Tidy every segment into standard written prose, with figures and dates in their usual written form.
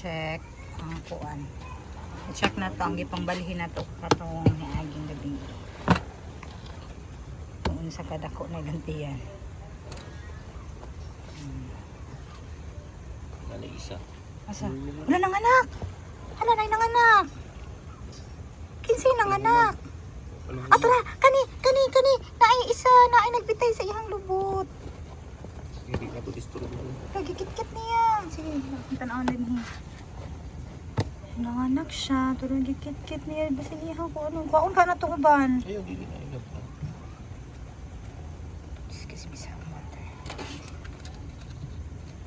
check ang kuan. I-check na to ang gipangbalhin na to katong niaging gabi. Kung sa kadako na gantiyan. Dali isa. Asa? Wala nang anak. Hala na nang anak. Kinsay nang anak. Atara, kani naay isa, naay nagbitay sa iyang lubot. Hindi ka to disturbo. Lagi kit-kit niya. Sige, tanaw din niya. Nanganak siya, turun gikit-kit niya. Basta niya ko ano. Kaon ka na to uban. Ayaw, gili na ilap na. Excuse me, some water.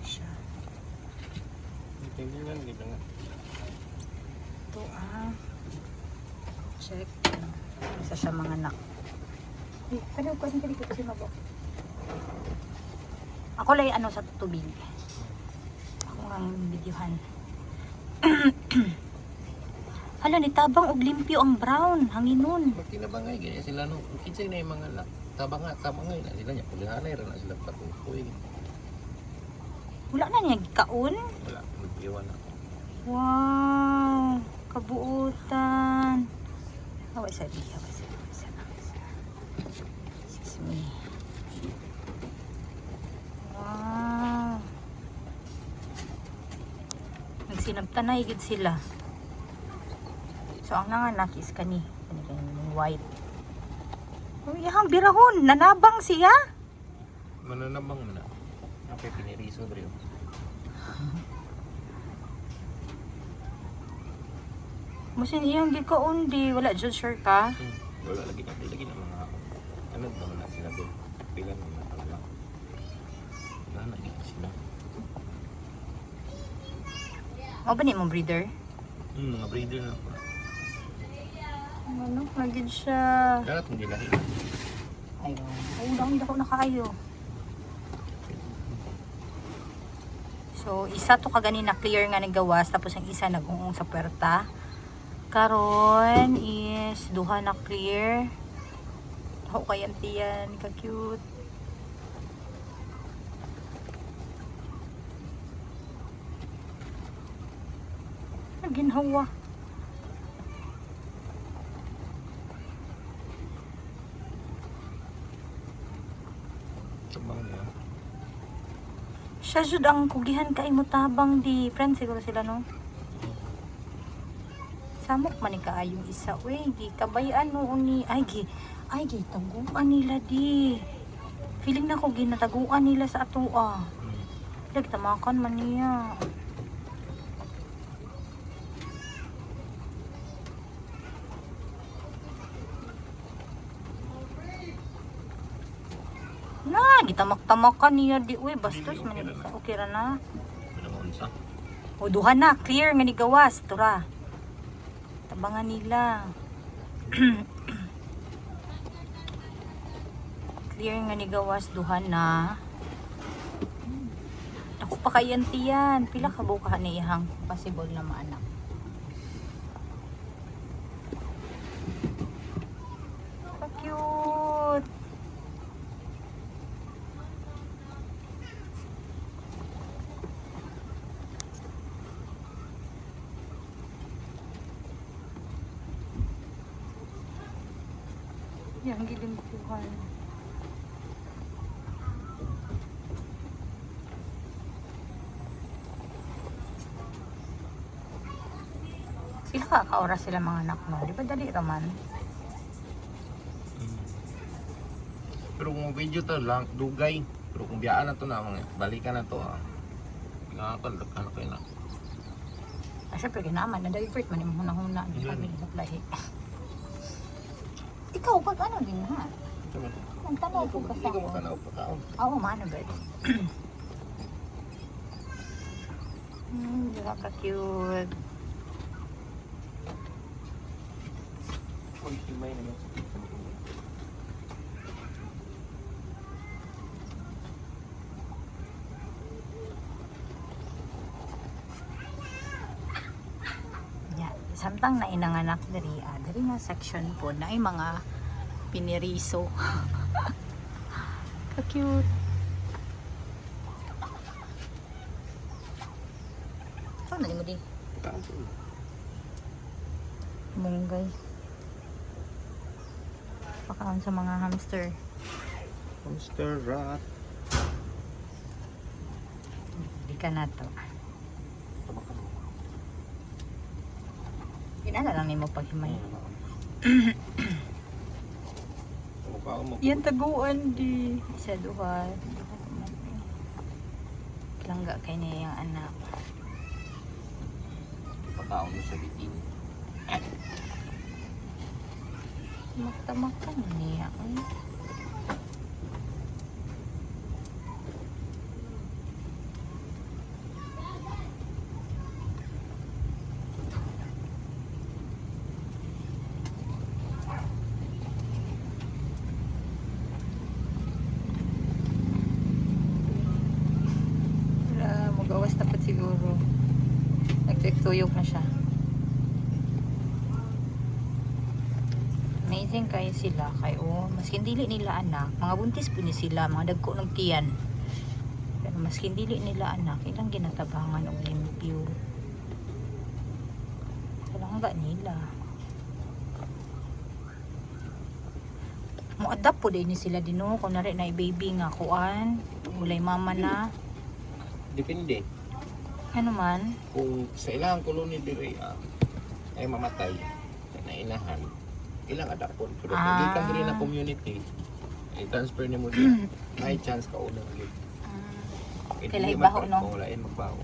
Siya. Tingnan lang, gila nga. Ito check. Isa siya mga anak. Kano ko hindi ko kasi mabo. Ako lay ano sa tubig. Ako ang videohan. Hala ni tabang og limpyo ang brown, hanginon. Pag tinabangay, ganyan sila no. Kinsay na yung mga lak. Tabangay na sila niya. Pulihanay rin na sila patukoy. Wala na niya gikaon. Wala, mag-iwan ako. Wow, kabuutan. Haway sa diha, excuse me. Wow. Nagsinabtanay gid sila. So ang nanganak is kani white. Iyang birahon, nanabang siya. Mananabang mo na. Apa piniriso bro. Musin iyang gikaon di, wala jud sure ka. Wala lagi na mga ano ba na sila doon. Pila na mga tala. Wala na dito sila. O ba ni mong breeder? Mga breeder na po. Ano, nagid siya. Dapat hindi lahi. Ayun. Ayun, hindi ako nakaayo. So, isa to kagani na clear nga nagawas, tapos ang isa nag-uong sa puwerta. Karon is duha na clear. Ako kayan tiyan, ka-cute. Ginhawa. Tabang niya. Siya jud ang kugihan kay mo tabang di friend siguro sila no. Samok man ni kaayong isa we gi kabayan no ni ay gi taguan nila di. Feeling na ko ginataguan nila sa atoa. Nagtamakan man niya. Na, gitamak-tamakan niya di uy bastos man ni isa. Okay ra na. Unsa? O duha na clear nga ni gawas tura. Tabangan nila. Clear nga ni gawas duha na. Ako pa kayan tiyan. Pila ka buka ni ihang possible na maanak. Cute. Yang gilimpuhan. Sila ka-oras sila mga anak mo. Di ba dali raman? Pero kung video to lang, dugay. Pero kung biyaan na to na, balikan na to ha. Nakakal, ano kayo na. Syempre ginaman. Na-divert man yung hunang-huna. Hindi kami naplahi. Ikaw, pag ano din ha? Ang tanaw po ka sa Hindi ko matanaw pa tao. Oo, mano ba? Di ba ka-cute? Himay naman. Yan. Samtang na inanganak dari nga section po na ay mga piniriso. Ka-cute. So, mo di. Kaso. Munggay. Pakaon sa mga hamster. Hamster rat. Di ka na to. Inala lang ni mo paghimay. Yan taguan di. Isa duha. Langga kay niya yung anak. Pagkaon mo sa bitin. Magtamakan niya. Ay. Magawas na pa siguro. Nagtuyok na siya. Amazing kayo sila. Kayo, maskin dili nila anak. Mga buntis po ni sila. Mga dagko ng tiyan. Pero maskin dili nila anak. Ilang ginatabangan o limpyo. Palangga nila. Mo-adapt po din ni sila dino. Kung nari na i-baby nga kuan. Ulay mama na. Depende. Ano man? Kung sa ilang koloni diri ay mamatay na inahan, ilang adapon. Pero kung di ka diri na community, i-transfer ni mo din. May chance ka unang ulit. Kailangan ibaho, no? Kung wala magbaho.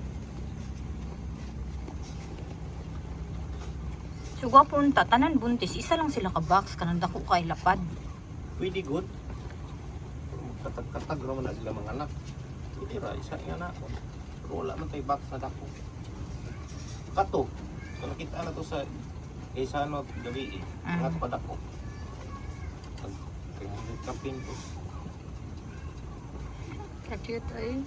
So, punta, tanan buntis, isa lang sila ka-box, kanang dako kay lapad. Pwede good. Katag-katag naman na sila mga anak. Pwede ra, isa nga na. Pero wala man tayo box na dako. Kato. So, nakita na to sa Isano gabi eh. Mga padako. 300 kapin to. Ka-cute ay.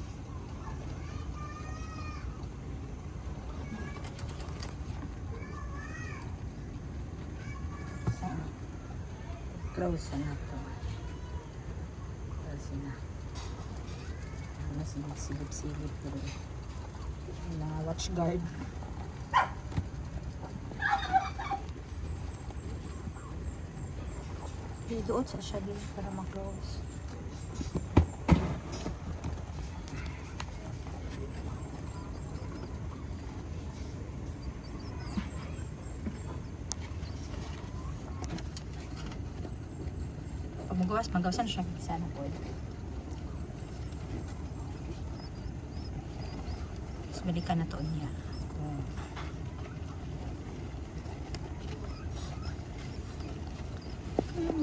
Close na to. Close na. Mas silip-silip ko rin. Mga watch guard. Doon sa siya din para ma-close. Pag magawasan siya sana po. Tapos balikan na to niya.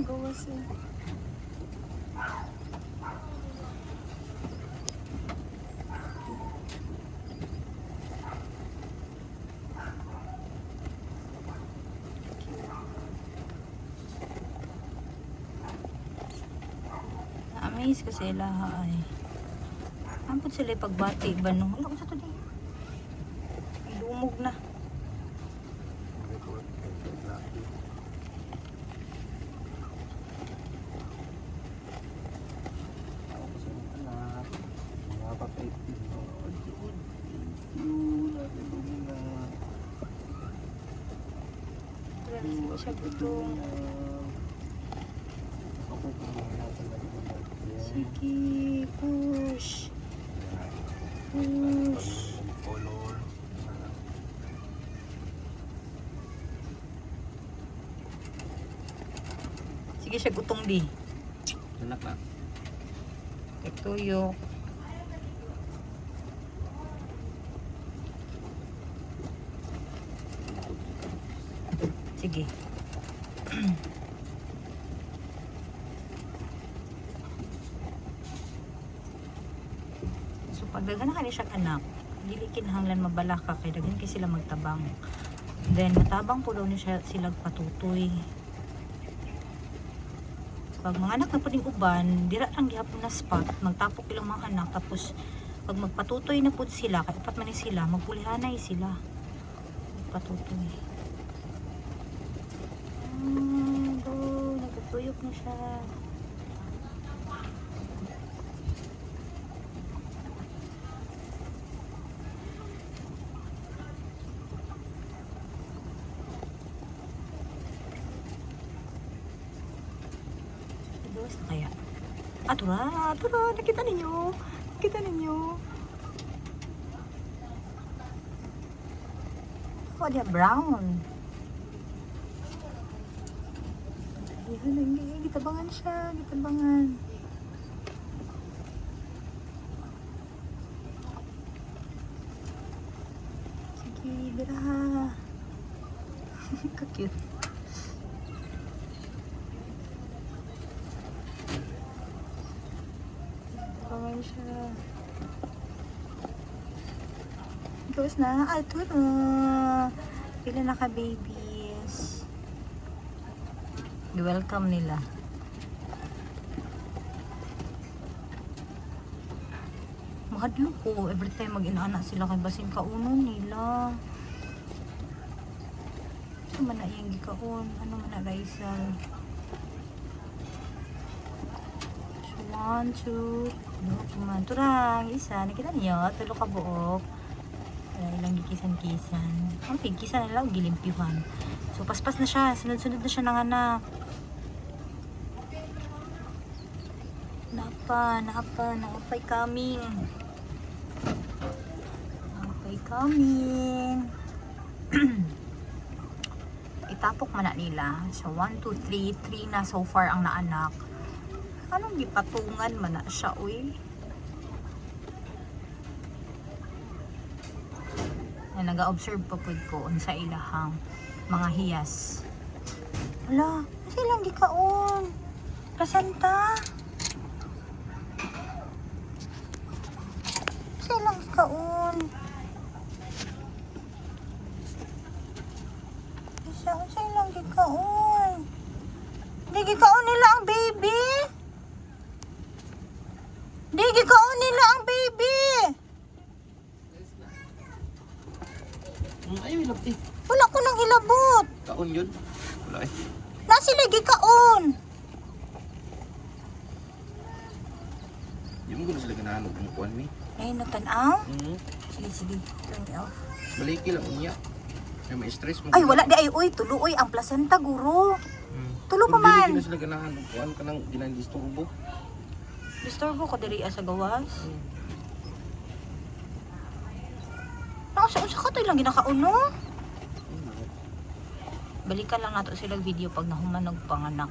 Gawas eh. Na-amaze ko sila ay. Ampun sila pagbati ba no? Ano ko sa to di? Lumog na. Siya gutong. Sige, push. Push. Sige siya gutong di. Anak na. Nagtuyok. Sige. So pag daghan na siya anak, dili kinahanglan mabala ka kay daghan kay sila magtabang. Then matabang po daw ni siya sila patutoy. Pag mga anak na puding uban, dira lang gihapon na spot, magtapok ilang mga anak tapos pag magpatutoy na pud sila, kay upat man ni sila, magpulihanay sila. Magpatutoy. Nagtutuyok na siya. Gawas na kaya. Atura, nakita ninyo. Oh, dia brown. Ayan, gitabangan siya, Sige, biraha. Ka-cute. Gitabangan siya. Gawas na. Ito na. Pila na ka-babies. Welcome nila. Mahadlo ko. Every time mag-inaanak sila kay basin kaunon nila. Ano man na iyang gikaon? Ano man na Raisal? So, 1, 2, kuman. Turang, isa. Nakita niyo? Tulo ka buok. Wala ilang gikisan-kisan. Ang pigkisan na lang, gilimpyuhan. So, paspas na siya. Sunod-sunod na siya ng anak. Napay coming. Itapok man na nila. So, 1, 2, 3 na so far ang naanak. Anong gipatungan man na siya, uy? Na nag-observe pa po ko sa ilahang mga hiyas. Wala, silang gikaon. Placenta. Silang gikaon. Silang gikaon. Di gikaon nila ang baby. Di gikaon nila ang baby. Ayaw ilabti. Wala ko nang ilabot. Kaon yun. Wala eh. Nasi lagi kaon. Yung gulo sila ganahan ng kuhan mi. Ay, natanaw? Mm. Sige. Turn it off. Maliki lang unya. Ay may stress mo. Ay, wala di ay. Uy, tuloy ang placenta, guro. Tulo pa Kung dili man. na sila ganahan ng kuhan ka nang ginandisturbo. Disturbo ko diri sa gawas. Nakasa ka to lang ginakauno. Balikan lang nato sila video pag nahumanog panganak.